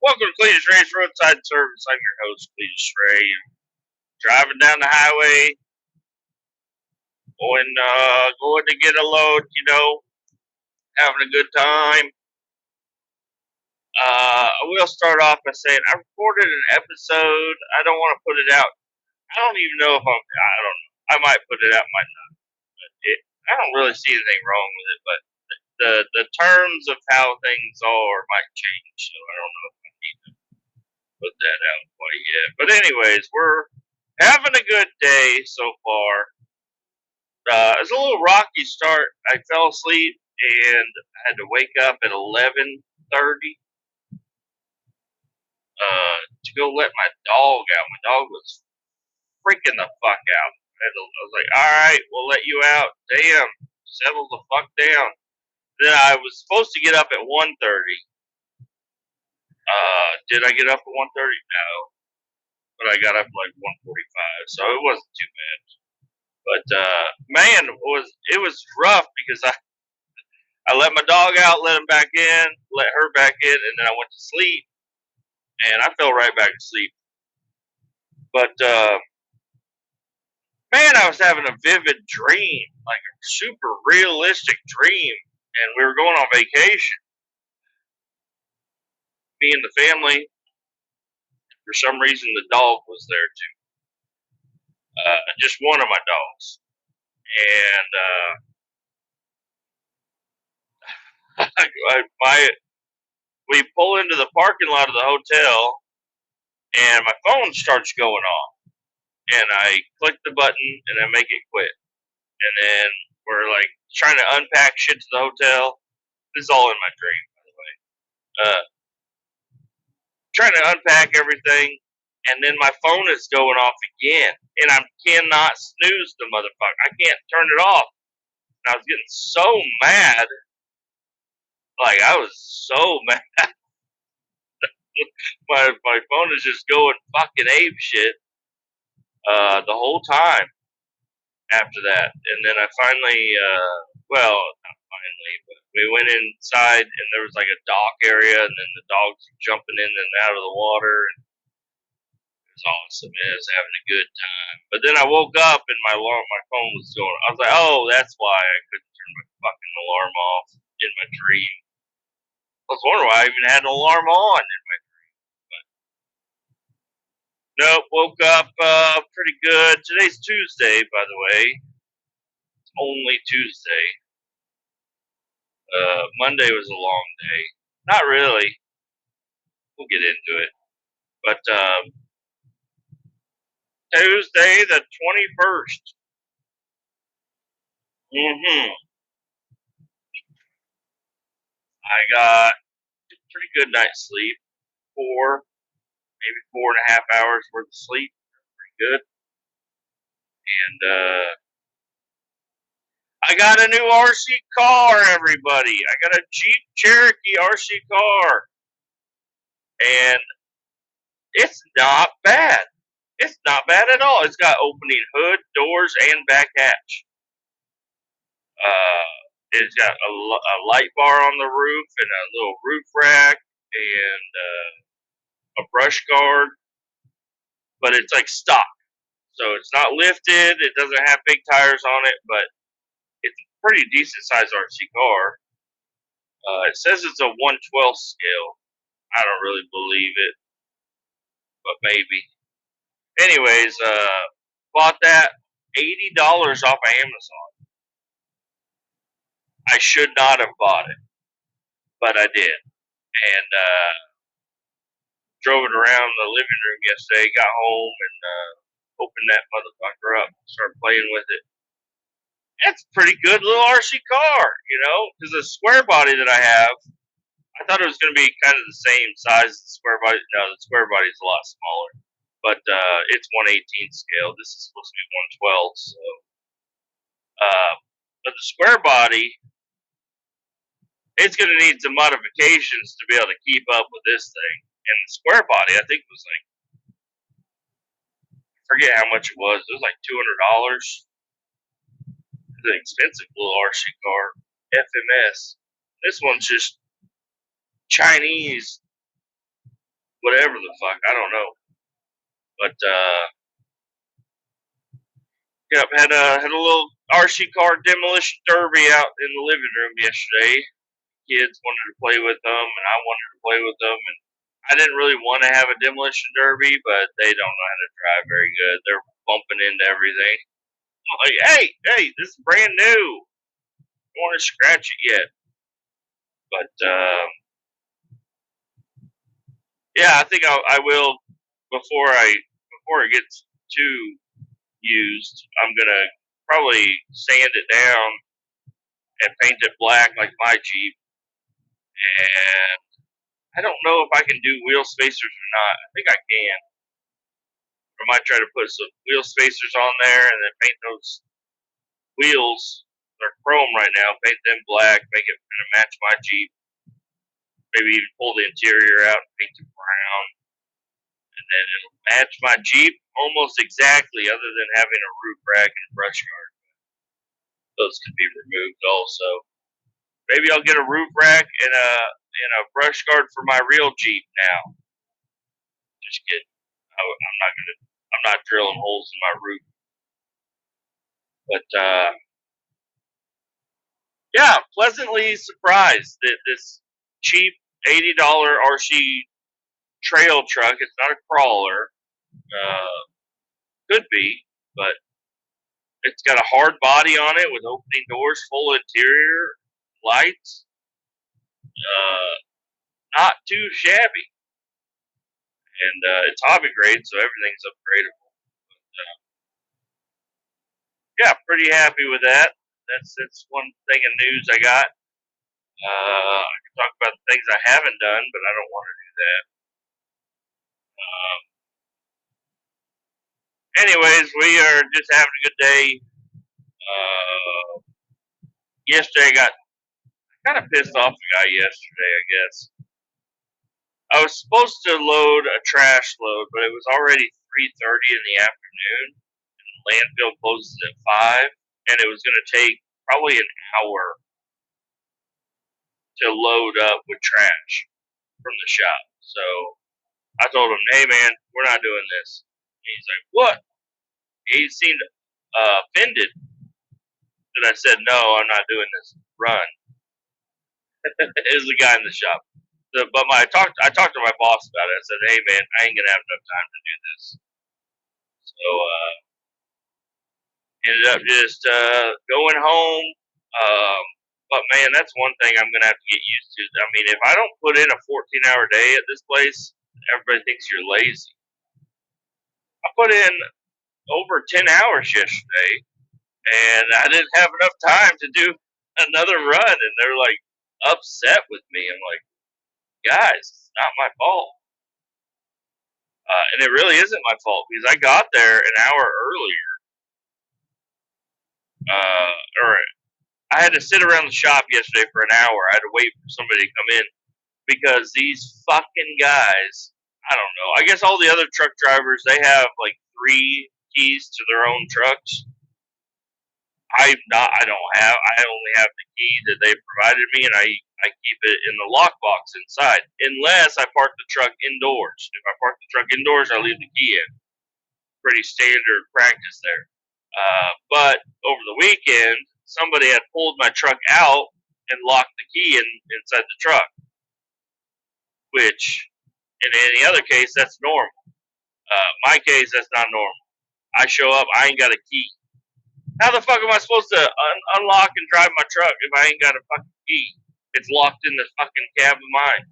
Welcome to Kletus Ray's Roadside Service. I'm your host, Kletus Ray. Driving down the highway, going to get a load, having a good time. I will start off by saying I recorded an episode. I don't want to put it out. I don't even know if I don't know. I might put it out, might not. But I don't really see anything wrong with it, but the terms of how things are might change, so I don't know if I need to put that out quite yet. But anyways, we're having a good day so far. It was a little rocky start. I fell asleep and I had to wake up at 11:30 to go let my dog out. My dog was freaking the fuck out. I was like, all right, we'll let you out. Damn, settle the fuck down. Then I was supposed to get up at 1:30. Did I get up at 1:30? No, but I got up like 1:45, so it wasn't too bad. But man, it was rough because I let my dog out, let him back in, let her back in, and then I went to sleep, and I fell right back to sleep. But man, I was having a vivid dream, like a super realistic dream, and we were going on vacation. Me and the family. For some reason, the dog was there too. Just one of my dogs, and we pull into the parking lot of the hotel, and my phone starts going off, and I click the button, and I make it quit, and then we're like trying to unpack shit to the hotel. This is all in my dream, by the way. Trying to unpack everything, and then my phone is going off again, and I cannot snooze the motherfucker. I can't turn it off. And I was getting so mad. Like, I was so mad. my phone is just going fucking ape shit the whole time after that. And then I finally, well, not finally, but we went inside, and there was like a dock area, and then the dogs were jumping in and out of the water. And it was awesome. I was having a good time. But then I woke up, and my phone was going. I was like, oh, that's why I couldn't turn my fucking alarm off in my dream. I was wondering why I even had an alarm on in my dream. But nope, woke up pretty good. Today's Tuesday, by the way. It's only Tuesday. Monday was a long day. Not really. We'll get into it. But Tuesday the 21st. I got a pretty good night's sleep. Maybe 4.5 hours worth of sleep. Pretty good. And I got a new RC car, everybody. I got a Jeep Cherokee RC car. And it's not bad. It's not bad at all. It's got opening hood, doors, and back hatch. It's got a light bar on the roof and a little roof rack and a brush guard. But it's like stock. So it's not lifted. It doesn't have big tires on it, but it's a pretty decent sized RC car. It says it's a 1/12 scale. I don't really believe it, but maybe. Anyways, bought that $80 off of Amazon. I should not have bought it, but I did. And drove it around the living room yesterday, got home, and opened that motherfucker up, started playing with it. It's a pretty good little RC car, because the square body that I have, I thought it was going to be kind of the same size as the square body. No, the square body is a lot smaller, but it's 1/18 scale. This is supposed to be 1/12, so. But the square body, it's going to need some modifications to be able to keep up with this thing. And the square body, I think, was like, I forget how much it was. It was like $200. It's an expensive little RC car, FMS. This one's just Chinese whatever the fuck. I don't know. But yep, had a little RC car demolition derby out in the living room yesterday. Kids wanted to play with them, and I wanted to play with them. And I didn't really want to have a demolition derby, but they don't know how to drive very good. They're bumping into everything. I'm like, hey, this is brand new. I don't want to scratch it yet. But yeah, I think I will before it gets too used. I'm gonna probably sand it down and paint it black like my Jeep. And I don't know if I can do wheel spacers or not. I think I can. I might try to put some wheel spacers on there and then paint those wheels. They're chrome right now. Paint them black, make it kind of match my Jeep. Maybe even pull the interior out and paint it brown. And then it'll match my Jeep almost exactly, other than having a roof rack and a brush guard. Those can be removed also. Maybe I'll get a roof rack and a brush guard for my real Jeep now. Just kidding. I'm not drilling holes in my roof. But yeah, pleasantly surprised that this cheap $80 RC trail truck, it's not a crawler, could be, but it's got a hard body on it with opening doors, full interior, lights. Not too shabby. And it's hobby grade, so everything's upgradable. But, yeah, pretty happy with that. That's one thing of news I got. I can talk about the things I haven't done, but I don't want to do that. Anyways, we are just having a good day. Yesterday, I got kind of pissed off the guy yesterday, I guess. I was supposed to load a trash load, but it was already 3:30 in the afternoon. And the landfill closes at 5, and it was going to take probably an hour to load up with trash from the shop. So I told him, hey man, we're not doing this. And he's like, what? He seemed offended that I said, no, I'm not doing this. Run. Is the guy in the shop. But I talked to my boss about it. I said, hey man, I ain't gonna have enough time to do this. So ended up just going home. But man, that's one thing I'm gonna have to get used to. I mean, if I don't put in a 14-hour day at this place, everybody thinks you're lazy. I put in over 10 hours yesterday, and I didn't have enough time to do another run, and they're like upset with me. I'm like, guys, it's not my fault. And it really isn't my fault because I got there an hour earlier. Or I had to sit around the shop yesterday for an hour. I had to wait for somebody to come in because these fucking guys, I don't know. I guess all the other truck drivers, they have like 3 keys to their own trucks. I only have the key that they provided me, and I keep it in the lockbox inside, unless I park the truck indoors. If I park the truck indoors, I leave the key in. Pretty standard practice there. But over the weekend, somebody had pulled my truck out and locked the key inside the truck, which in any other case, that's normal. My case, that's not normal. I show up, I ain't got a key. How the fuck am I supposed to unlock and drive my truck if I ain't got a fucking key? It's locked in the fucking cab of mine.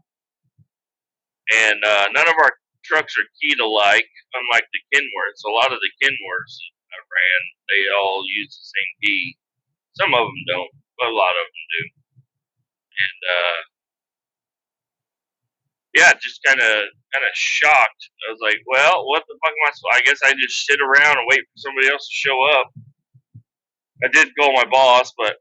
And none of our trucks are keyed alike, unlike the Kenworths. A lot of the Kenworths I ran, they all use the same key. Some of them don't, but a lot of them do. And yeah, just kind of shocked. I was like, well, what the fuck am I supposed? I guess I just sit around and wait for somebody else to show up. I did call my boss, but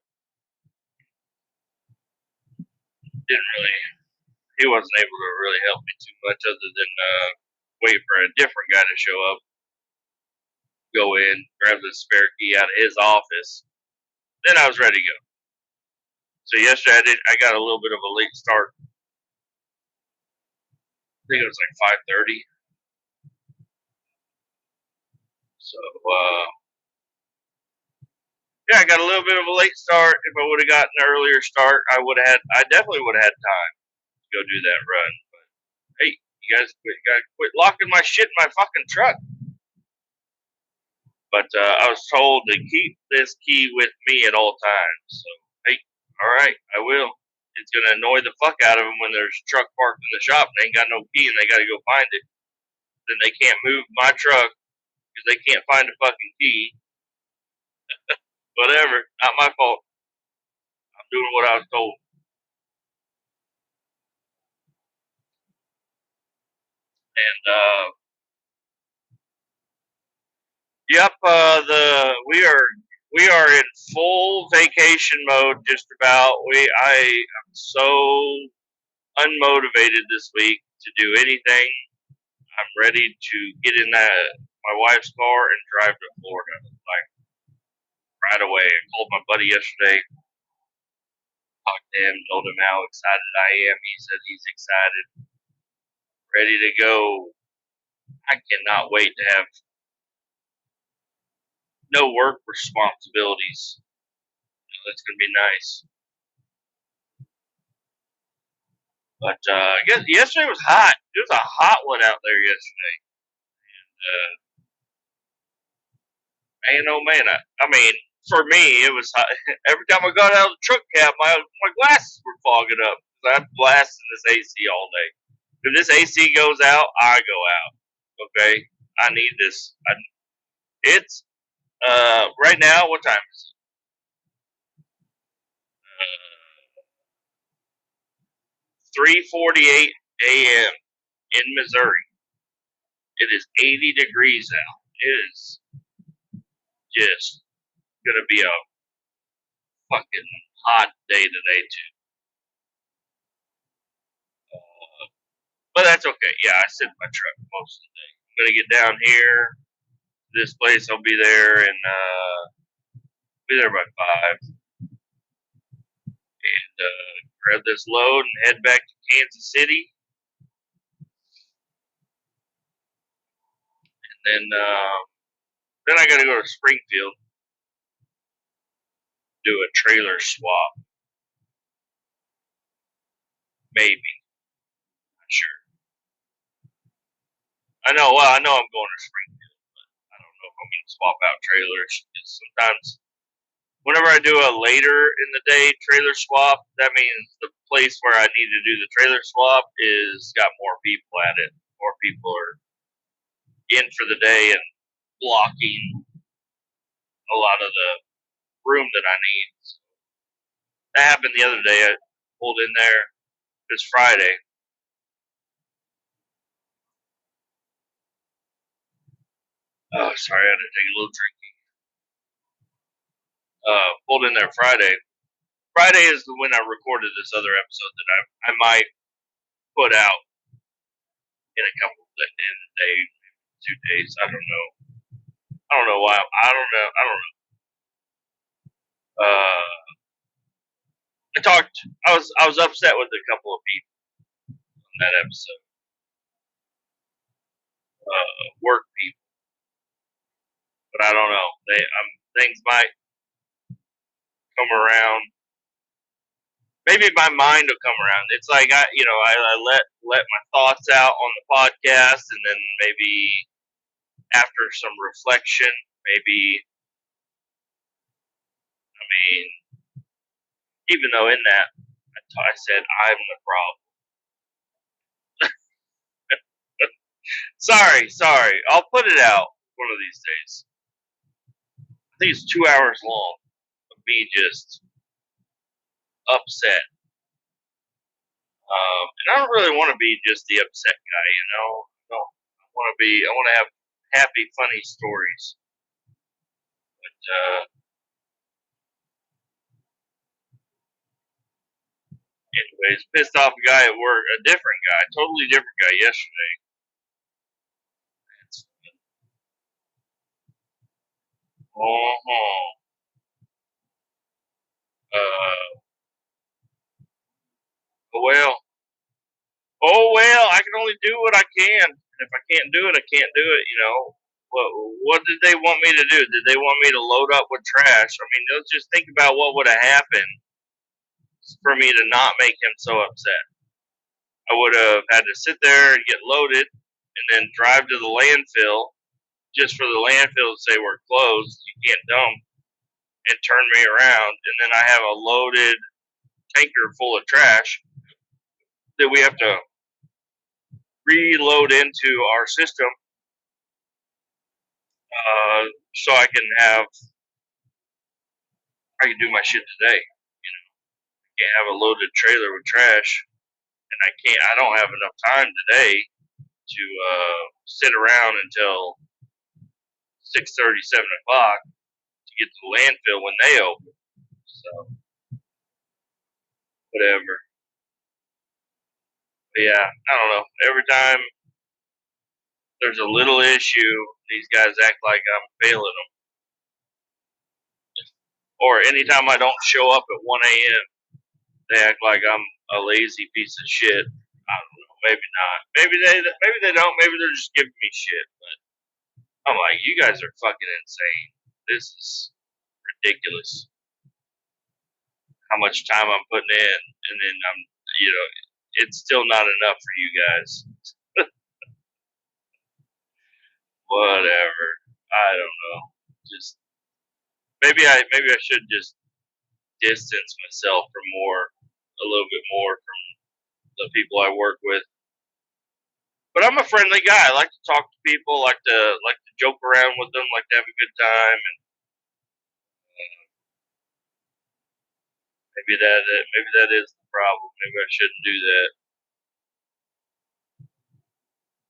he wasn't able to really help me too much other than wait for a different guy to show up, go in, grab the spare key out of his office. Then I was ready to go. So yesterday I got a little bit of a late start think it was like 5:30. So yeah, I got a little bit of a late start. If I would have gotten an earlier start, I definitely would have had time to go do that run. But hey, you guys gotta quit locking my shit in my fucking truck. But I was told to keep this key with me at all times. So hey, all right, I will. It's gonna annoy the fuck out of them when there's a truck parked in the shop and they ain't got no key and they gotta go find it. Then they can't move my truck because they can't find a fucking key. Whatever, not my fault. I'm doing what I was told. And yep, we are in full vacation mode. Just about. I am so unmotivated this week to do anything. I'm ready to get in my wife's car and drive to Florida like right away. I called my buddy yesterday, talked to him, told him how excited I am. He said he's excited, ready to go. I cannot wait to have no work responsibilities. That's gonna be nice. But I guess yesterday was hot. It was a hot one out there yesterday. Man, oh man, I mean, for me, it was hot. Every time I got out of the truck cab, my glasses were fogging up. I'm blasting this AC all day. If this AC goes out, I go out. Okay, I need this. It's right now. What time is it? 3:48 a.m. in Missouri. It is 80 degrees out. It is just gonna be a fucking hot day today too. But that's okay. Yeah, I sit in my truck most of the day. I'm gonna get down here, this place. I'll be there and be there by 5, and grab this load and head back to Kansas City. And then I gotta go to Springfield, do a trailer swap. Maybe, not sure. I know. Well, I know I'm going to Springfield. I don't know if I'm going to swap out trailers. Sometimes, whenever I do a later in the day trailer swap, that means the place where I need to do the trailer swap is got more people at it. More people are in for the day and blocking a lot of the room that I need. So that happened the other day. I pulled in there this Friday. Oh, sorry, I had to take a little drink. Pulled in there Friday. Friday is when I recorded this other episode that I might put out in a couple of in a day, 2 days. I don't know. I don't know why. I don't know. I don't know. I talked. I was upset with a couple of people on that episode. Work people, but I don't know. Things might come around. Maybe my mind will come around. It's like I let my thoughts out on the podcast, and then maybe after some reflection, maybe I mean, even though in that I said I'm the problem. Sorry. I'll put it out one of these days. I think it's 2 hours long of me just upset. And I don't really want to be just the upset guy, you know. No, I want to have happy, funny stories. But anyways, pissed off a guy at work, a different guy, totally different guy yesterday. Uh-huh. Uh, well, Oh well, I can only do what I can. If I can't do it, I can't do it. What did they want me to do? Did they want me to load up with trash? I mean, let's just think about what would have happened for me to not make him so upset. I would have had to sit there and get loaded, and then drive to the landfill just for the landfill to say we're closed, you can't dump, and turn me around, and then I have a loaded tanker full of trash that we have to reload into our system, so I can do my shit today. I can't have a loaded trailer with trash, and I don't have enough time today to sit around until 6:30, 7 o'clock to get to the landfill when they open. So whatever. But yeah, I don't know. Every time there's a little issue, these guys act like I'm failing them. Or anytime I don't show up at 1 a.m., they act like I'm a lazy piece of shit. I don't know. Maybe not. Maybe they don't. Maybe they're just giving me shit. But I'm like, you guys are fucking insane. This is ridiculous. How much time I'm putting in, and then it's still not enough for you guys. Whatever. I don't know. Just maybe I should just distance myself from a little bit more from the people I work with. But I'm a friendly guy. I like to talk to people, like to joke around with them, like to have a good time, and maybe that is the problem. Maybe I shouldn't do that.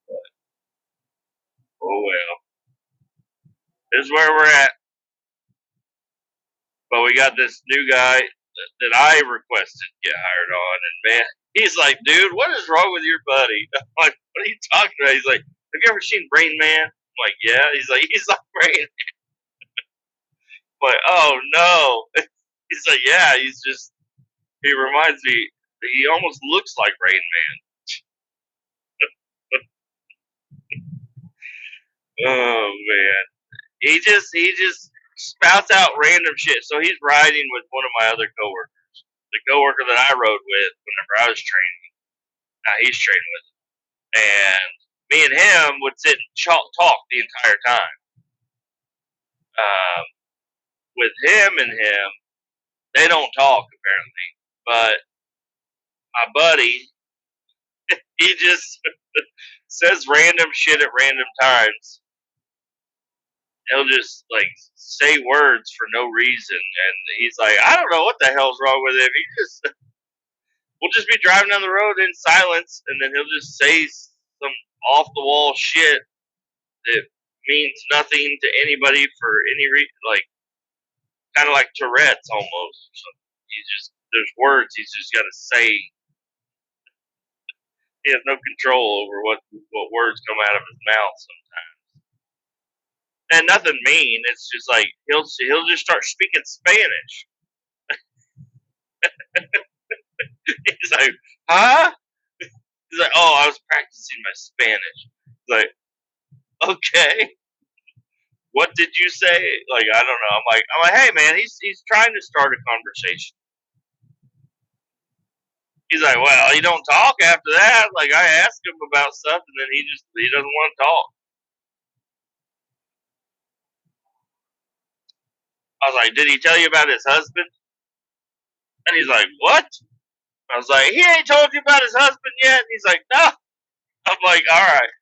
But oh well, this is where we're at. But we got this new guy that I requested to get hired on, and man, he's like, dude, what is wrong with your buddy? I'm like, what are you talking about? He's like, have you ever seen Rain Man? I'm like, yeah. He's like Rain. I'm like, oh no. He's like, yeah. He reminds me. He almost looks like Rain Man. Oh man, he just spouts out random shit. So he's riding with one of my other coworkers, the coworker that I rode with whenever I was training. Now he's training with him, and me and him would sit and talk the entire time. Um, with him and him, they don't talk apparently, but my buddy, he just says random shit at random times. He'll just like say words for no reason, and he's like, I don't know what the hell's wrong with him. He just we'll just be driving down the road in silence, and then he'll just say some off the wall shit that means nothing to anybody for any reason, like kind of like Tourette's almost. So there's words he's just got to say. He has no control over what words come out of his mouth sometimes. And nothing mean. It's just like he'll just start speaking Spanish. He's like, huh? He's like, oh, I was practicing my Spanish. He's like, okay. What did you say? Like, I don't know. I'm like, hey man, he's trying to start a conversation. He's like, well, he don't talk after that. Like, I asked him about stuff, and then he doesn't want to talk. I was like, did he tell you about his husband? And he's like, what? I was like, he ain't told you about his husband yet. And he's like, no. I'm like, all right.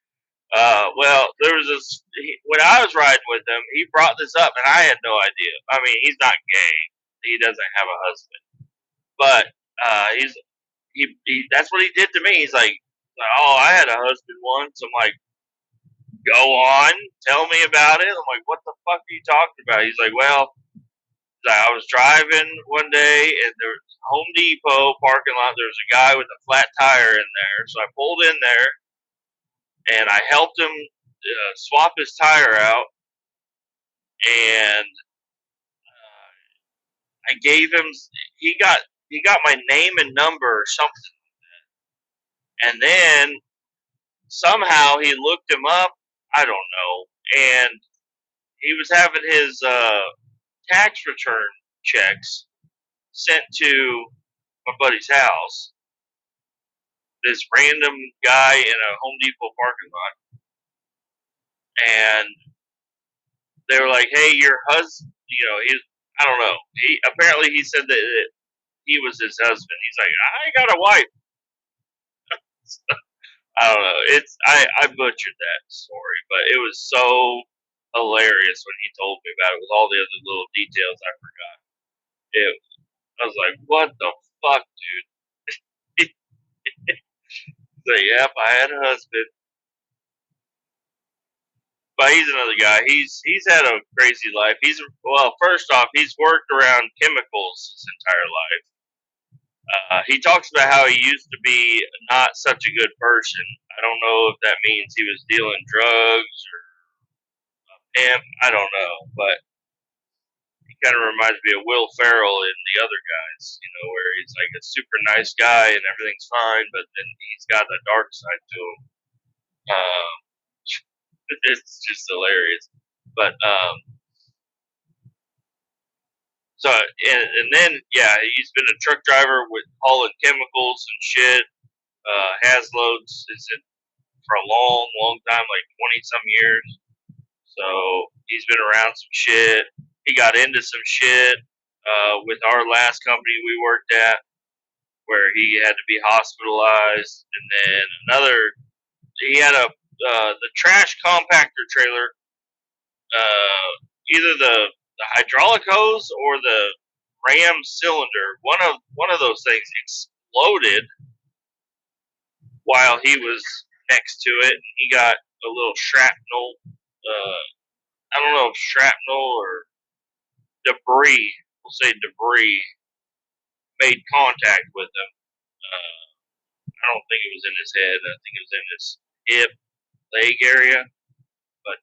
Well, there was when I was riding with him, he brought this up, and I had no idea. I mean, he's not gay. He doesn't have a husband, but that's what he did to me. He's like, oh, I had a husband once. I'm like, go on, tell me about it. I'm like, what the fuck are you talking about? He's like, well, I was driving one day, and there was Home Depot parking lot. There was a guy with a flat tire in there, so I pulled in there, and I helped him swap his tire out, and I gave him. He got my name and number or something, And then somehow he looked him up. I don't know. And he was having his tax return checks sent to my buddy's house. This random guy in a Home Depot parking lot. And they were like, "Hey, your husband, I don't know. Apparently he said that he was his husband. He's like, I got a wife. I don't know. I butchered that story, but it was so hilarious when he told me about it with all the other little details I forgot. I was like, what the fuck, dude? So, yep, I had a husband. But he's another guy. He's had a crazy life. First off, he's worked around chemicals his entire life. He talks about how he used to be not such a good person. I don't know if that means he was dealing drugs or hemp. I don't know, but he kind of reminds me of Will Ferrell and the other guys. Where he's like a super nice guy and everything's fine, but then he's got a dark side to him. Um, it's just hilarious. But and then he's been a truck driver with hauling chemicals and shit. Has loads for a long, long time, like 20 some years. So he's been around some shit. He got into some shit with our last company we worked at, where he had to be hospitalized, and then he had the trash compactor trailer, either the hydraulic hose or the ram cylinder. One of those things exploded while he was next to it, and he got a little shrapnel. I don't know if shrapnel or debris. We'll say debris made contact with him. I don't think it was in his head. I think it was in his hip, leg area. But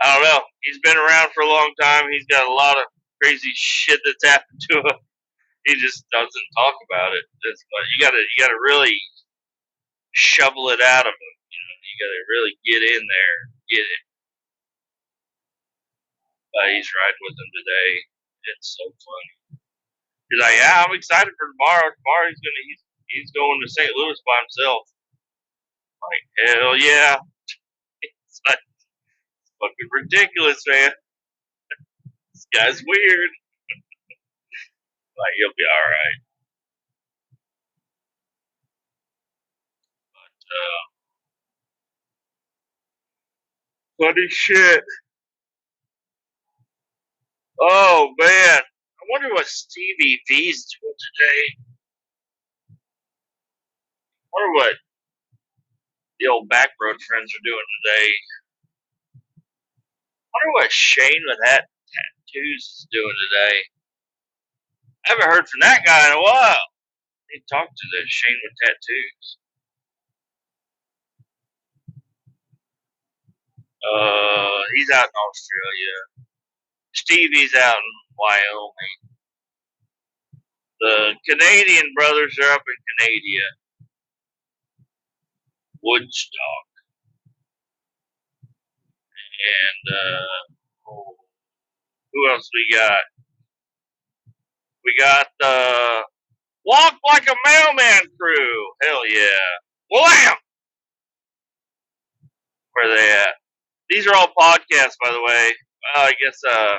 I don't know. He's been around for a long time. He's got a lot of crazy shit that's happened to him. He just doesn't talk about it. You gotta really shovel it out of him. You gotta really get in there, get it. He's riding with him today. It's so funny. He's like, yeah, I'm excited for tomorrow. Tomorrow he's going to St. Louis by himself. I'm like, hell yeah. It's like fucking ridiculous, man. This guy's weird. Like, he'll be alright. Funny shit. Oh man. I wonder what Stevie V's doing today. I wonder what the old back road friends are doing today. I wonder what Shane with that tattoos is doing today. I haven't heard from that guy in a while. I need to talk to the Shane with tattoos. He's out in Australia. Stevie's out in Wyoming. The Canadian brothers are up in Canada. Woodstock. And who else we got? We got the Walk Like a Mailman crew. Hell yeah. Wham! Where are they at? These are all podcasts, by the way. I guess, I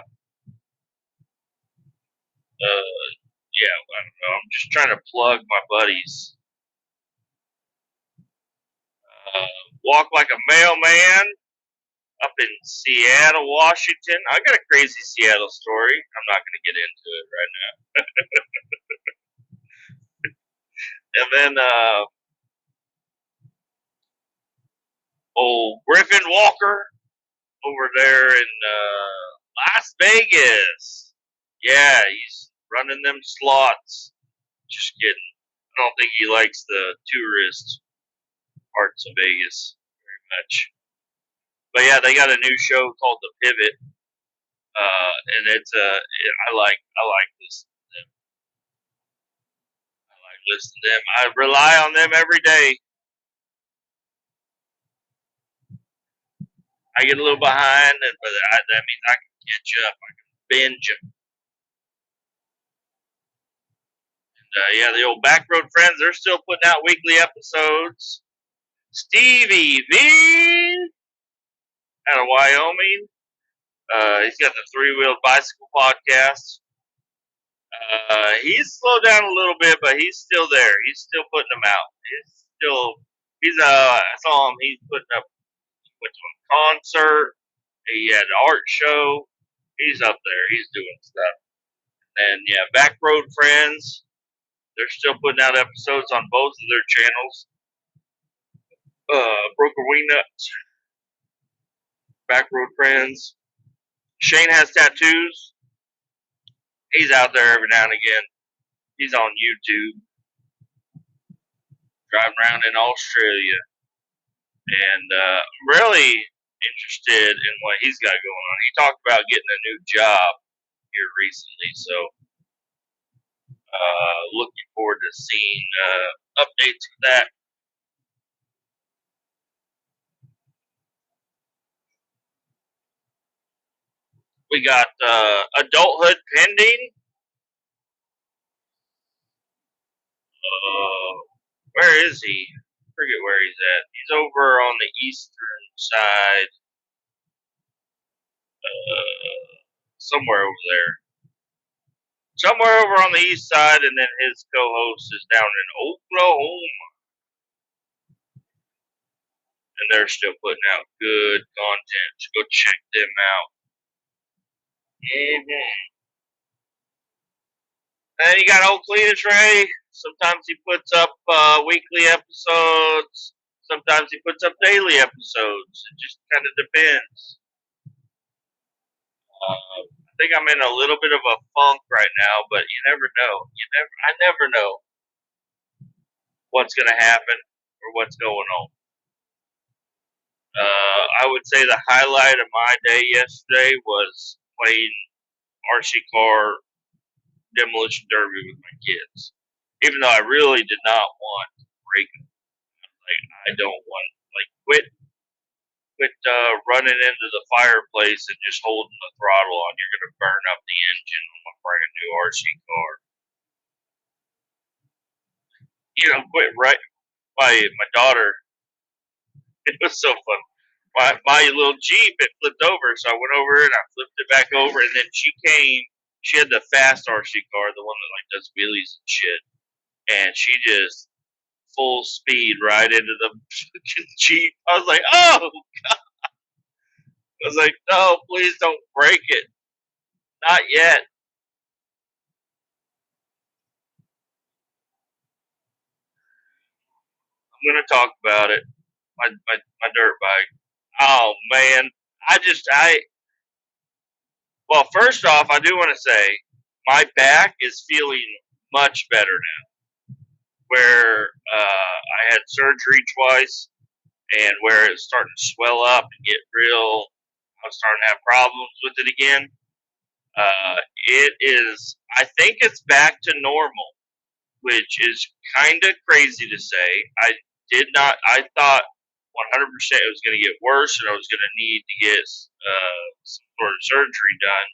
don't know. I'm just trying to plug my buddies. Walk Like a Mailman up in Seattle, Washington. I got a crazy Seattle story. I'm not going to get into it right now. And then, old Griffin Walker over there in Las Vegas. Yeah, he's running them slots. Just kidding. I don't think he likes the tourist parts of Vegas very much. But yeah, they got a new show called The Pivot, and I like this. I like listen to them. I rely on them every day. I get a little behind, but that means I can catch up. I can binge them. Yeah, the old Backroad Friends, they're still putting out weekly episodes. Stevie V out of Wyoming. He's got the Three Wheeled Bicycle podcast. He's slowed down a little bit, but he's still there. He's still putting them out. I saw him. He's putting up. He went to a concert. He had an art show. He's up there. He's doing stuff. And yeah, Backroad Friends. They're still putting out episodes on both of their channels. Broker Wing Nuts, Backroad Friends. Shane Has Tattoos. He's out there every now and again. He's on YouTube, driving around in Australia. And I'm really interested in what he's got going on. He talked about getting a new job here recently, so looking forward to seeing updates for that. We got Adulthood Pending. Where is he? I forget where he's at. He's over on the eastern side. Somewhere over there. Somewhere over on the east side, and then his co-host is down in Oklahoma. And they're still putting out good content. So go check them out. Mm-hmm. And you got old Kletus Ray. Sometimes he puts up weekly episodes. Sometimes he puts up daily episodes. It just kind of depends. I think I'm in a little bit of a funk right now, but you never know. I never know what's going to happen or what's going on. I would say the highlight of my day yesterday was playing RC car demolition derby with my kids. Even though I really did not want to break them. Like, I don't want, quit running into the fireplace and just holding the throttle on. You're going to burn up the engine on my brand new RC car. Quit right by my daughter. It was so fun. My little Jeep, it flipped over, so I went over and I flipped it back over, and then she came. She had the fast RC car, the one that does wheelies and shit, and she just full speed right into the Jeep. I was like, oh God! I was like, no, please don't break it, not yet. I'm gonna talk about it. My dirt bike. Oh man, well, first off, I do want to say my back is feeling much better now. Where I had surgery twice, and where it's starting to swell up and get real, I was starting to have problems with it again. It is, I think it's back to normal, which is kind of crazy to say. I thought 100% it was going to get worse and I was going to need to get some sort of surgery done,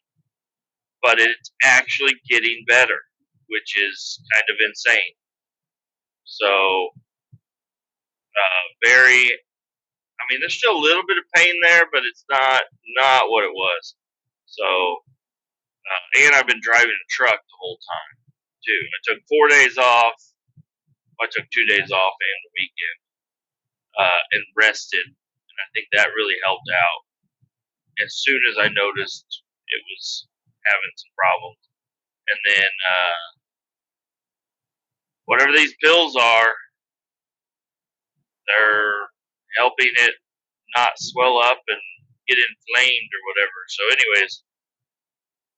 but it's actually getting better, which is kind of insane. So, there's still a little bit of pain there, but it's not what it was. So, and I've been driving a truck the whole time, too. I took 4 days off. I took 2 days off and the weekend, and rested. And I think that really helped out. As soon as I noticed it was having some problems. And then, whatever these pills are, they're helping it not swell up and get inflamed or whatever. So anyways,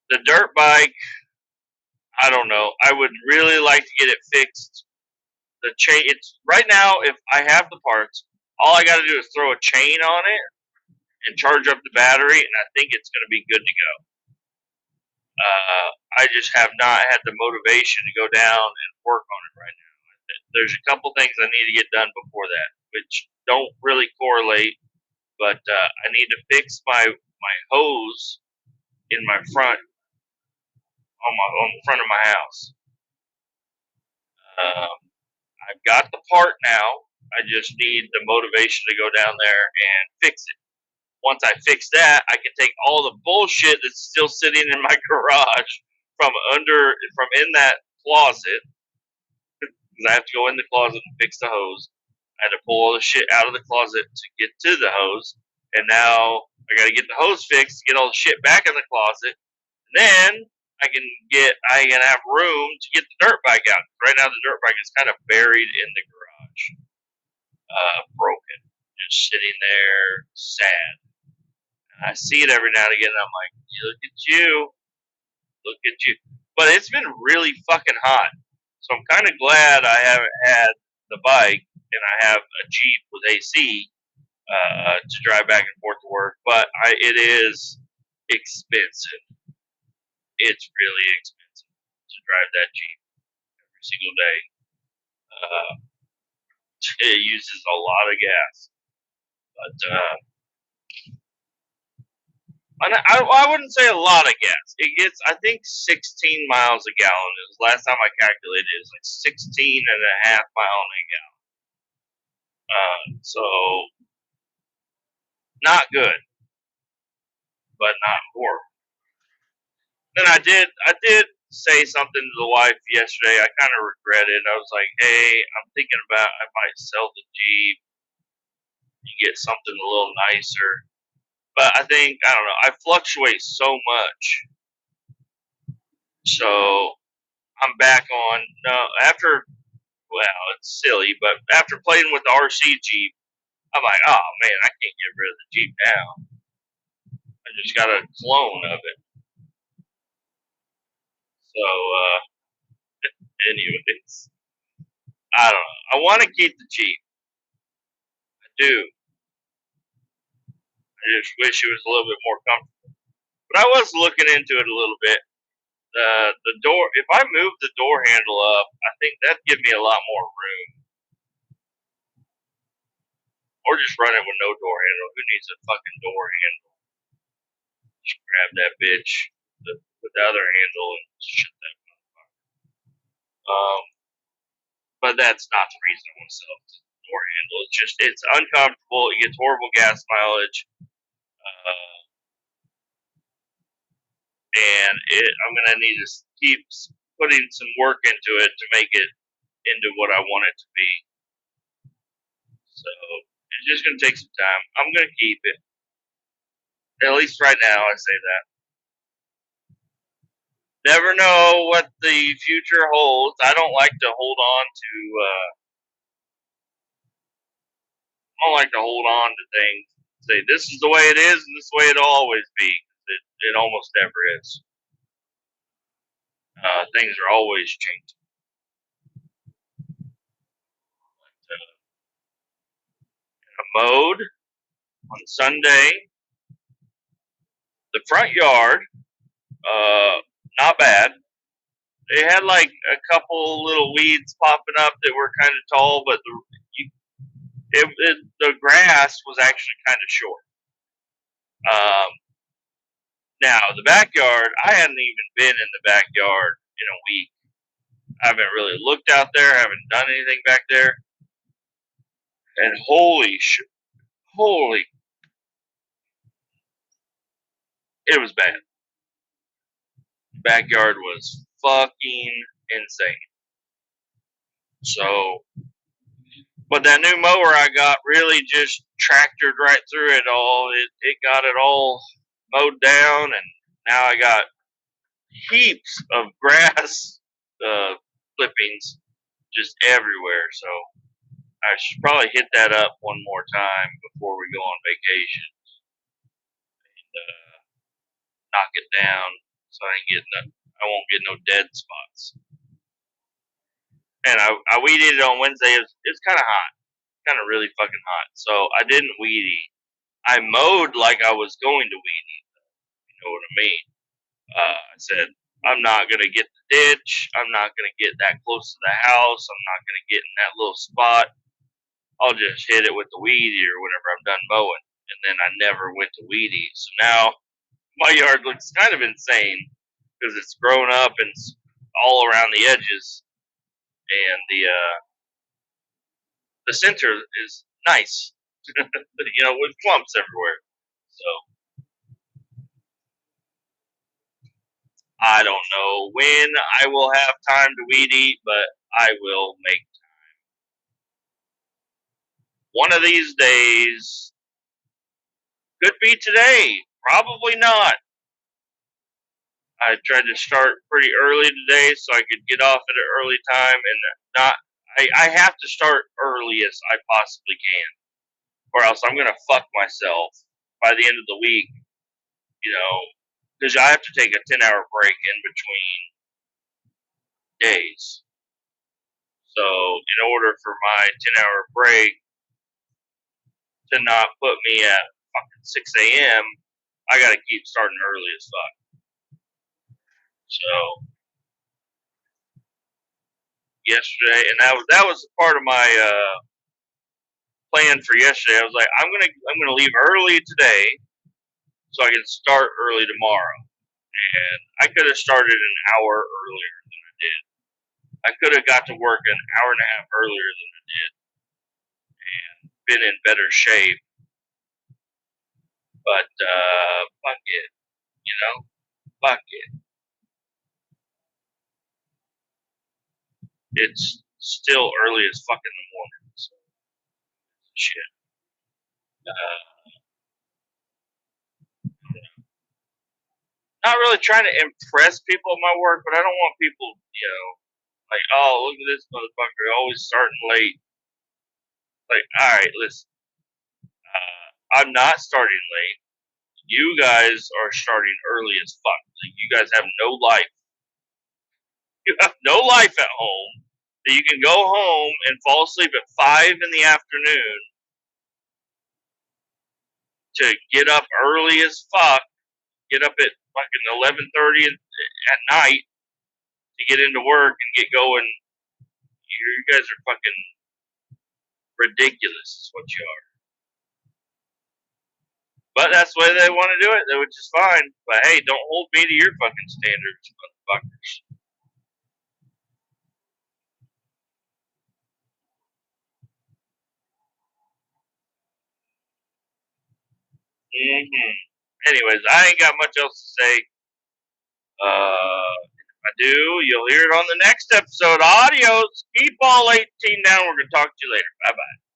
the dirt bike, I don't know. I would really like to get it fixed. The chain, it's right now, if I have the parts, all I got to do is throw a chain on it and charge up the battery, and I think it's going to be good to go. I just have not had the motivation to go down and work on it right now. there's a couple things I need to get done before that, which don't really correlate. But I need to fix my hose in my front on the front of my house. Um, I've got the part now. I just need the motivation to go down there and fix it. Once I fix that, I can take all the bullshit that's still sitting in my garage from in that closet, because I have to go in the closet and fix the hose. I had to pull all the shit out of the closet to get to the hose, and now I got to get the hose fixed, get all the shit back in the closet, and then I can have room to get the dirt bike out. Right now, the dirt bike is kind of buried in the garage, broken, just sitting there, sad. And I see it every now and again, and I'm like, look at you. But it's been really fucking hot, so I'm kind of glad I haven't had the bike and I have a Jeep with AC to drive back and forth to work. But it is expensive. It's really expensive to drive that Jeep every single day. It uses a lot of gas, but I wouldn't say a lot of gas. It gets, I think, 16 miles a gallon. Is the last time I calculated, it was like 16 and a half miles a gallon. So not good, but not horrible. Then I did say something to the wife yesterday. I kind of regret it. I was like, hey, I'm thinking about I might sell the Jeep and get something a little nicer. But I think, I don't know, I fluctuate so much. So I'm back on, no, well, it's silly, but after playing with the RC Jeep, I'm like, oh man, I can't get rid of the Jeep now. I just got a clone of it. So, anyways, I don't know. I want to keep the Jeep. I do. I just wish it was a little bit more comfortable. But I was looking into it a little bit. The door, if I move the door handle up, I think that'd give me a lot more room. Or just run it with no door handle. Who needs a fucking door handle? Just grab that bitch with the other handle and shut that motherfucker. But that's not the reason I want to sell the door handle. It's just, it's uncomfortable. It gets horrible gas mileage. And I'm going to need to keep putting some work into it to make it into what I want it to be. So it's just going to take some time. I'm going to keep it. At least right now, I say that. Never know what the future holds. I don't like to hold on to things. Say this is the way it is, and this is the way it'll always be. It almost never is. Things are always changing. But, mowed on Sunday. The front yard, not bad. They had like a couple little weeds popping up that were kind of tall, but the grass was actually kind of short. Now, the backyard, I hadn't even been in the backyard in a week. I haven't really looked out there, haven't done anything back there. And holy, it was bad. The backyard was fucking insane. So, but that new mower I got really just tractored right through it all. It got it all mowed down, and now I got heaps of grass clippings just everywhere. So I should probably hit that up one more time before we go on vacation and knock it down so I won't get no dead spots. And I weeded it on Wednesday. It's kind of hot, kind of really fucking hot. So I didn't weed eat. I mowed like I was going to weed eat. You know what I mean? I said I'm not going to get the ditch. I'm not going to get that close to the house. I'm not going to get in that little spot. I'll just hit it with the weed eater whenever I'm done mowing. And then I never went to weed eat. So now my yard looks kind of insane because it's grown up and it's all around the edges. And the center is nice, with clumps everywhere. So I don't know when I will have time to weed eat, but I will make one of these days. Could be today, probably not. I tried to start pretty early today so I could get off at an early time and not. I have to start early as I possibly can, or else I'm gonna fuck myself by the end of the week. Because I have to take a 10-hour break in between days. So in order for my 10-hour break to not put me at fucking 6 a.m., I gotta keep starting early as fuck. So yesterday, and that was part of my plan for yesterday. I was like, I'm gonna leave early today so I can start early tomorrow. And I could have started an hour earlier than I did. I could have got to work an hour and a half earlier than I did and been in better shape. But fuck it, fuck it. It's still early as fuck in the morning. So shit. Not really trying to impress people at my work, but I don't want people, like, oh, look at this motherfucker, always starting late. Like, all right, listen, I'm not starting late. You guys are starting early as fuck. Like, you guys have no life. You have no life at home. That you can go home and fall asleep at 5 in the afternoon to get up early as fuck. Get up at fucking 11:30 at night to get into work and get going. You guys are fucking ridiculous, is what you are. But that's the way they want to do it, which is fine. But hey, don't hold me to your fucking standards, motherfuckers. Anyways, I ain't got much else to say. If I do, you'll hear it on the next episode. Adios. Keep all 18 down. We're going to talk to you later. Bye bye.